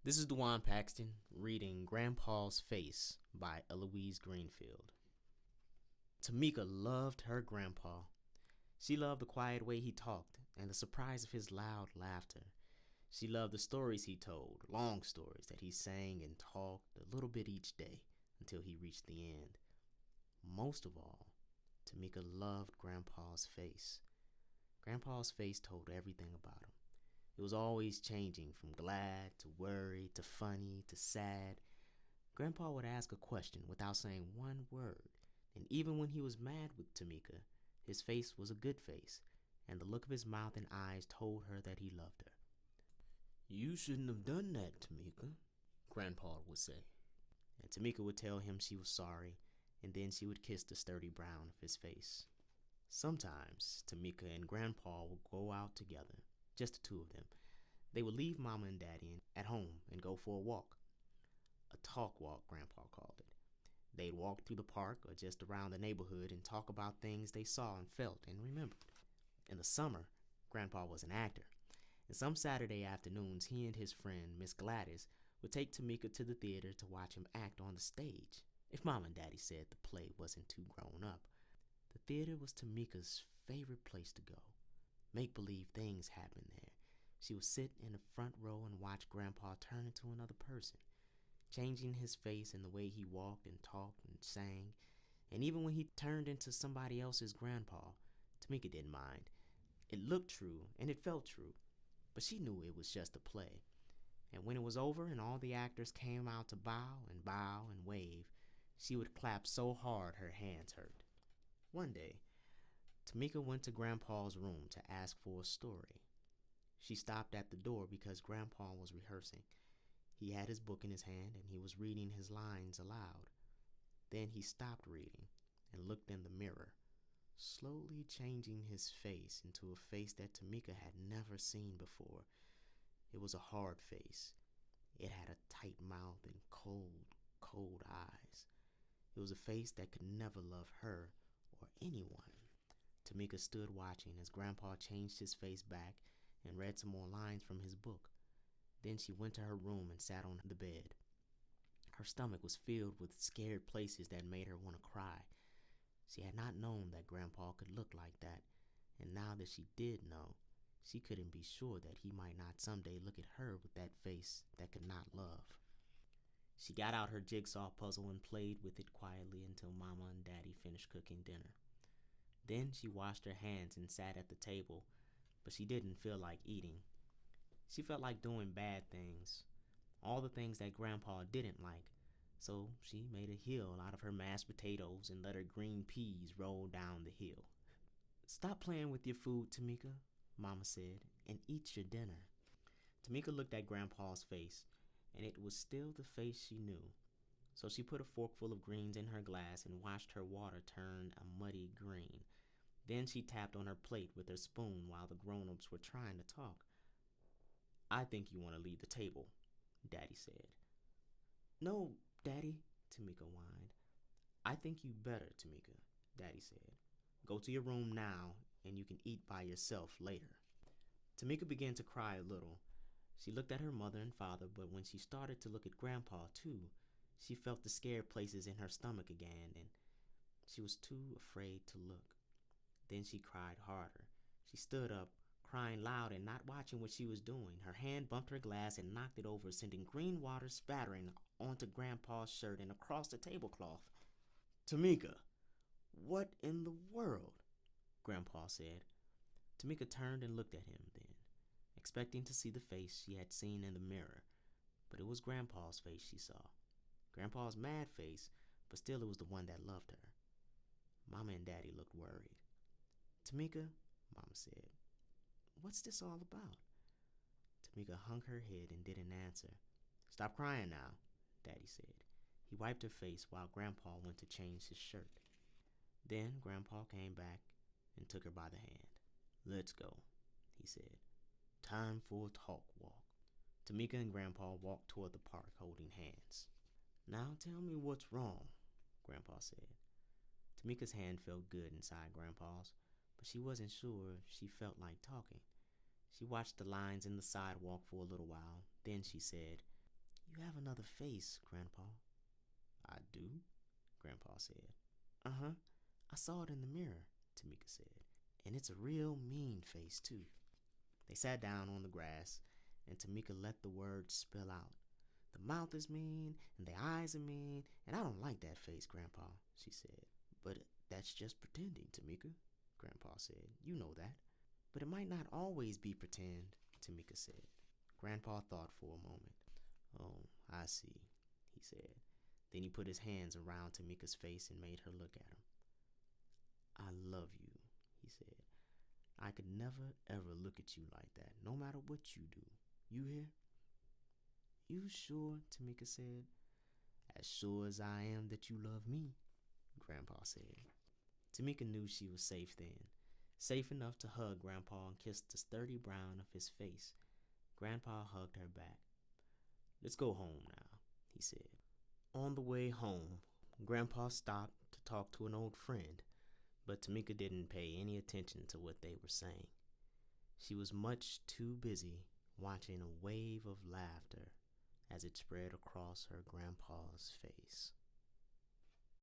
This is Dewan Paxton reading Grandpa's Face by Eloise Greenfield. Tamika loved her grandpa. She loved the quiet way he talked and the surprise of his loud laughter. She loved the stories he told, long stories that he sang and talked a little bit each day until he reached the end. Most of all, Tamika loved Grandpa's face. Grandpa's face told everything about him. It was always changing from glad to worried to funny to sad. Grandpa would ask a question without saying one word, and even when he was mad with Tamika, his face was a good face, and the look of his mouth and eyes told her that he loved her. "You shouldn't have done that, Tamika," Grandpa would say. And Tamika would tell him she was sorry, and then she would kiss the sturdy brown of his face. Sometimes Tamika and Grandpa would go out together, just the two of them. They would leave Mama and Daddy at home and go for a walk. A talk walk, Grandpa called it. They'd walk through the park or just around the neighborhood and talk about things they saw and felt and remembered. In the summer, Grandpa was an actor, and some Saturday afternoons he and his friend, Miss Gladys, would take Tamika to the theater to watch him act on the stage, if Mama and Daddy said the play wasn't too grown up. The theater was Tamika's favorite place to go. Make-believe things happened there. She would sit in the front row and watch Grandpa turn into another person, changing his face and the way he walked and talked and sang. And even when he turned into somebody else's grandpa, Tamika didn't mind. It looked true and it felt true, but she knew it was just a play. And when it was over and all the actors came out to bow and wave, she would clap so hard her hands hurt. One day, Tamika went to Grandpa's room to ask for a story. She stopped at the door because Grandpa was rehearsing. He had his book in his hand and he was reading his lines aloud. Then he stopped reading and looked in the mirror, slowly changing his face into a face that Tamika had never seen before. It was a hard face. It had a tight mouth and cold, cold eyes. It was a face that could never love her or anyone. Tamika stood watching as Grandpa changed his face back and read some more lines from his book. Then she went to her room and sat on the bed. Her stomach was filled with scared places that made her want to cry. She had not known that Grandpa could look like that, and now that she did know, she couldn't be sure that he might not someday look at her with that face that could not love. She got out her jigsaw puzzle and played with it quietly until Mama and Daddy finished cooking dinner. Then she washed her hands and sat at the table, but she didn't feel like eating. She felt like doing bad things, all the things that Grandpa didn't like, so she made a hill out of her mashed potatoes and let her green peas roll down the hill. "Stop playing with your food, Tamika," Mama said, "and eat your dinner." Tamika looked at Grandpa's face, and it was still the face she knew. So she put a forkful of greens in her glass and watched her water turn a muddy green. Then she tapped on her plate with her spoon while the grown-ups were trying to talk. "I think you want to leave the table," Daddy said. "No, Daddy," Tamika whined. "I think you better, Tamika," Daddy said. "Go to your room now and you can eat by yourself later." Tamika began to cry a little. She looked at her mother and father, but when she started to look at Grandpa too, she felt the scared places in her stomach again, and she was too afraid to look. Then she cried harder. She stood up, crying loud and not watching what she was doing. Her hand bumped her glass and knocked it over, sending green water spattering onto Grandpa's shirt and across the tablecloth. "Tamika, what in the world?" Grandpa said. Tamika turned and looked at him then, expecting to see the face she had seen in the mirror, but it was Grandpa's face she saw. Grandpa's mad face, but still it was the one that loved her. Mama and Daddy looked worried. "Tamika," Mama said, "what's this all about?" Tamika hung her head and didn't answer. "Stop crying now," Daddy said. He wiped her face while Grandpa went to change his shirt. Then Grandpa came back and took her by the hand. "Let's go," he said. "Time for a talk walk." Tamika and Grandpa walked toward the park holding hands. "Now tell me what's wrong," Grandpa said. Tamika's hand felt good inside Grandpa's, but she wasn't sure if she felt like talking. She watched the lines in the sidewalk for a little while. Then she said, You have another face, Grandpa. I do, Grandpa said. Uh-huh. I saw it in the mirror, Tamika said. And it's a real mean face, too. They sat down on the grass, and Tamika let the words spill out. The mouth is mean, and the eyes are mean, and I don't like that face, Grandpa, she said. But that's just pretending, Tamika, Grandpa said. You know that. But it might not always be pretend, Tamika said. Grandpa thought for a moment. Oh, I see, he said. Then he put his hands around Tamika's face and made her look at him. I love you, he said. I could never, ever look at you like that, no matter what you do. You hear? You sure, Tamika said. As sure as I am that you love me, Grandpa said. Tamika knew she was safe then, safe enough to hug Grandpa and kiss the sturdy brown of his face. Grandpa hugged her back. Let's go home now, he said. On the way home, Grandpa stopped to talk to an old friend, but Tamika didn't pay any attention to what they were saying. She was much too busy watching a wave of laughter as it spread across her grandpa's face.